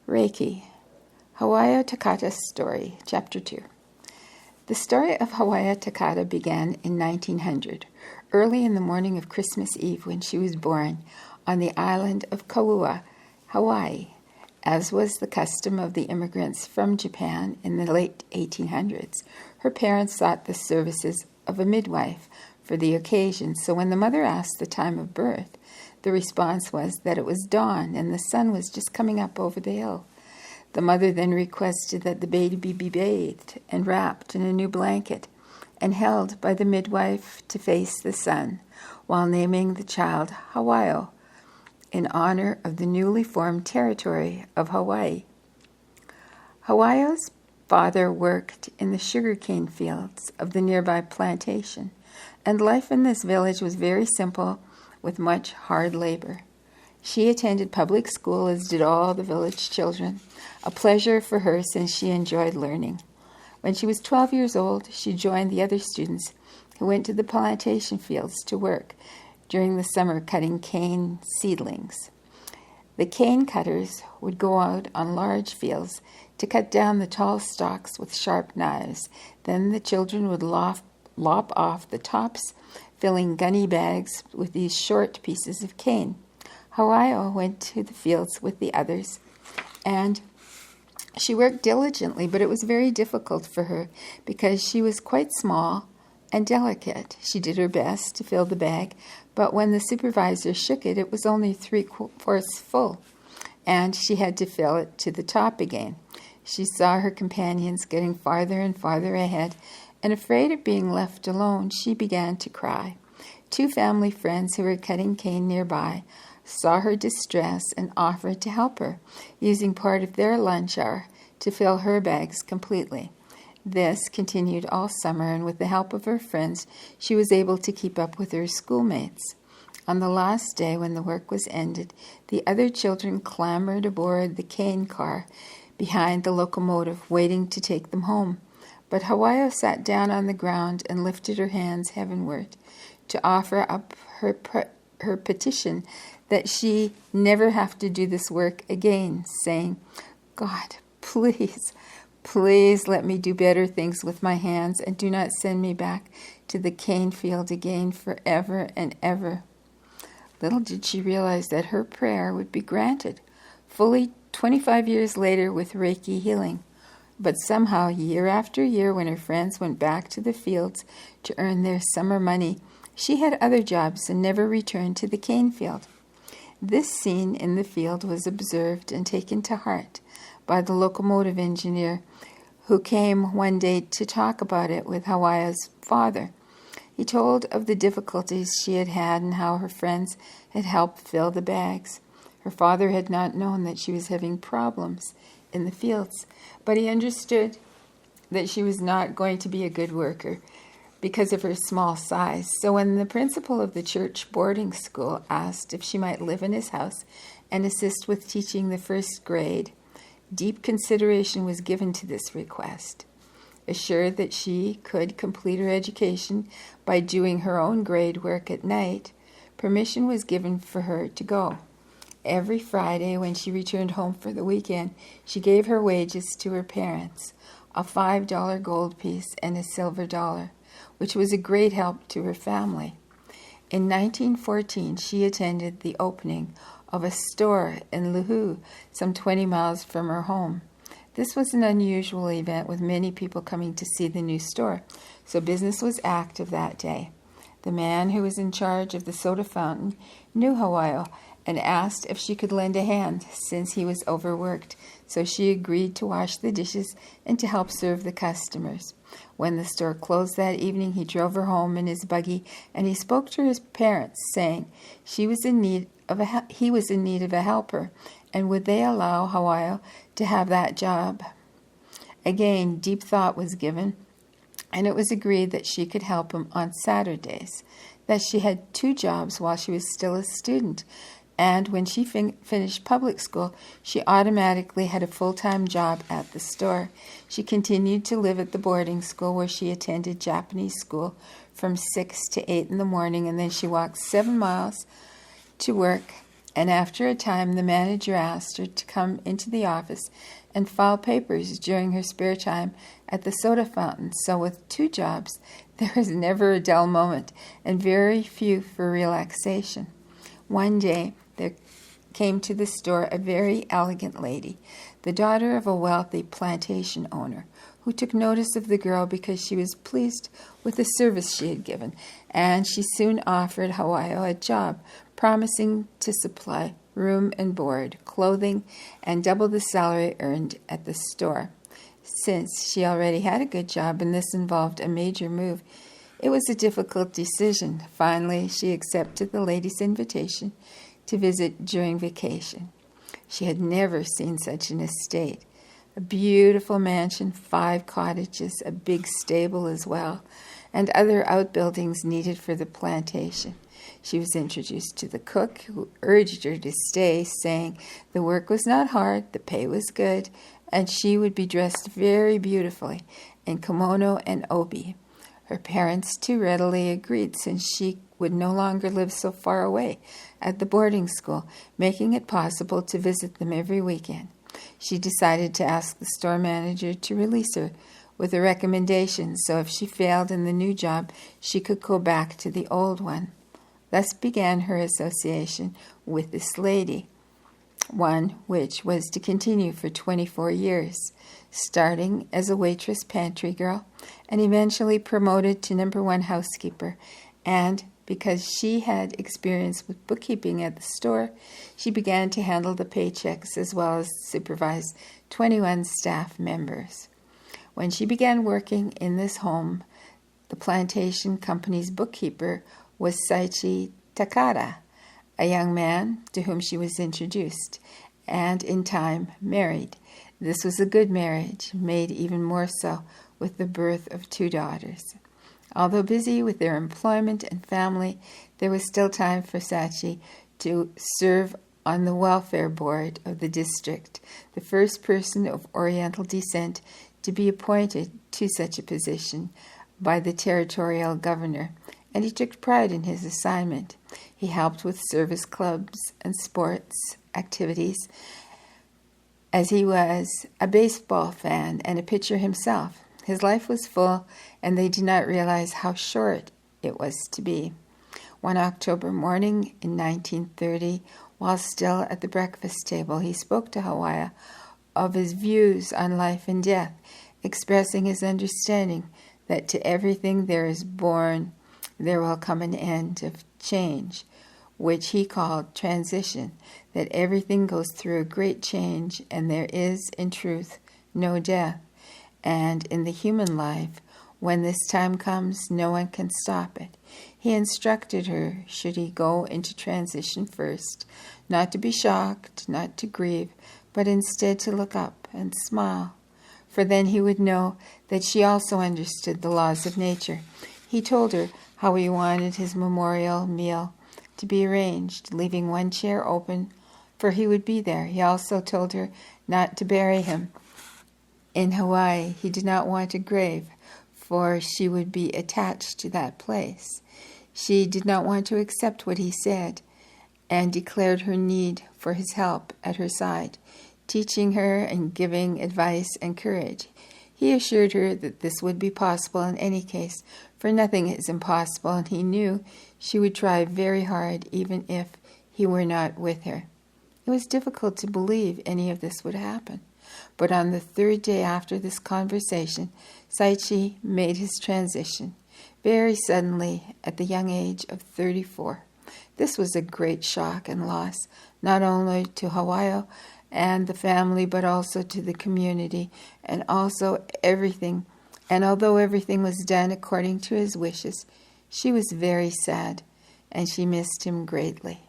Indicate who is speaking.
Speaker 1: Reiki, Hawayo Takata's story, Chapter 2. The story of Hawayo Takata began in 1900, early in the morning of Christmas Eve when she was born on the island of Kauai, Hawaii, as was the custom of the immigrants from Japan in the late 1800s. Her parents sought the services of a midwife for the occasion, so when the mother asked the time of birth, the response was that it was dawn and the sun was just coming up over the hill. The mother then requested that the baby be bathed and wrapped in a new blanket and held by the midwife to face the sun, while naming the child Hawayo in honor of the newly formed territory of Hawaii. Hawayo's father worked in the sugarcane fields of the nearby plantation, and life in this village was very simple with much hard labor. She attended public school, as did all the village children, a pleasure for her since she enjoyed learning. When she was 12 years old, she joined the other students who went to the plantation fields to work during the summer cutting cane seedlings. The cane cutters would go out on large fields to cut down the tall stalks with sharp knives. Then the children would lop off the tops, filling gunny bags with these short pieces of cane. Hawayo went to the fields with the others, and she worked diligently, but it was very difficult for her because she was quite small and delicate. She did her best to fill the bag, but when the supervisor shook it, it was only 3/4 full, and she had to fill it to the top again. She saw her companions getting farther and farther ahead, and afraid of being left alone, she began to cry. 2 family friends who were cutting cane nearby saw her distress and offered to help her, using part of their lunch hour to fill her bags completely. This continued all summer, and with the help of her friends, she was able to keep up with her schoolmates. On the last day, when the work was ended, the other children clambered aboard the cane car behind the locomotive, waiting to take them home. But Hawayo sat down on the ground and lifted her hands heavenward to offer up her petition that she never have to do this work again, saying, "God, please let me do better things with my hands, and do not send me back to the cane field again forever and ever." Little did she realize that her prayer would be granted fully 25 years later with Reiki healing. But somehow, year after year, when her friends went back to the fields to earn their summer money, she had other jobs and never returned to the cane field. This scene in the field was observed and taken to heart by the locomotive engineer, who came one day to talk about it with Hawayo's father. He told of the difficulties she had had and how her friends had helped fill the bags. Her father had not known that she was having problems in the fields, but he understood that she was not going to be a good worker because of her small size. So when the principal of the church boarding school asked if she might live in his house and assist with teaching the first grade, deep consideration was given to this request. Assured that she could complete her education by doing her own grade work at night, permission was given for her to go. Every Friday, when she returned home for the weekend, she gave her wages to her parents, a $5 gold piece and a silver dollar, which was a great help to her family. In 1914, she attended the opening of a store in Luhu, some 20 miles from her home. This was an unusual event, with many people coming to see the new store, so business was active that day. The man who was in charge of the soda fountain knew Hawayo and asked if she could lend a hand since he was overworked, so she agreed to wash the dishes and to help serve the customers. When the store closed that evening, he drove her home in his buggy, and he spoke to his parents, saying he was in need of a helper, and would they allow Hawayo to have that job? Again, deep thought was given, and it was agreed that she could help him on Saturdays, that she had 2 jobs while she was still a student, and when she finished public school, she automatically had a full-time job at the store. She continued to live at the boarding school, where she attended Japanese school from 6 to 8 in the morning, and then she walked 7 miles to work And after a time, the manager asked her to come into the office and file papers during her spare time at the soda fountain. So with 2 jobs, there was never a dull moment and very few for relaxation. One day, there came to the store a very elegant lady, the daughter of a wealthy plantation owner, who took notice of the girl because she was pleased with the service she had given, and she soon offered Hawayo a job, promising to supply room and board, clothing, and double the salary earned at the store. Since she already had a good job and this involved a major move, it was a difficult decision. Finally, she accepted the lady's invitation to visit during vacation. She had never seen such an estate. A beautiful mansion, 5 cottages, a big stable as well, and other outbuildings needed for the plantation. She was introduced to the cook, who urged her to stay, saying the work was not hard, the pay was good, and she would be dressed very beautifully in kimono and obi. Her parents too readily agreed, since she would no longer live so far away at the boarding school, making it possible to visit them every weekend. She decided to ask the store manager to release her with a recommendation, so if she failed in the new job, she could go back to the old one. Thus began her association with this lady, one which was to continue for 24 years, starting as a waitress pantry girl and eventually promoted to number 1 housekeeper. And because she had experience with bookkeeping at the store, she began to handle the paychecks as well as supervise 21 staff members. When she began working in this home, the plantation company's bookkeeper was Hawayo Takata, a young man to whom she was introduced, and in time married. This was a good marriage, made even more so with the birth of 2 daughters. Although busy with their employment and family, there was still time for Sachi to serve on the welfare board of the district, the first person of Oriental descent to be appointed to such a position by the territorial governor, and he took pride in his assignment. He helped with service clubs and sports activities, as he was a baseball fan and a pitcher himself. His life was full, and they did not realize how short it was to be. One October morning in 1930, while still at the breakfast table, he spoke to Hawayo of his views on life and death, expressing his understanding that to everything there is born, there will come an end of change, which he called transition, that everything goes through a great change, and there is, in truth, no death. And in the human life, when this time comes, no one can stop it. He instructed her, should he go into transition first, not to be shocked, not to grieve, but instead to look up and smile, for then he would know that she also understood the laws of nature. He told her how he wanted his memorial meal to be arranged, leaving 1 chair open, for he would be there. He also told her not to bury him in Hawaii. He did not want a grave, for she would be attached to that place. She did not want to accept what he said, and declared her need for his help at her side, teaching her and giving advice and courage. He assured her that this would be possible in any case, for nothing is impossible, and he knew she would try very hard even if he were not with her. It was difficult to believe any of this would happen. But on the 3rd day after this conversation, Saichi made his transition, very suddenly at the young age of 34. This was a great shock and loss, not only to Hawayo and the family, but also to the community, and also everything. And although everything was done according to his wishes, she was very sad, and she missed him greatly.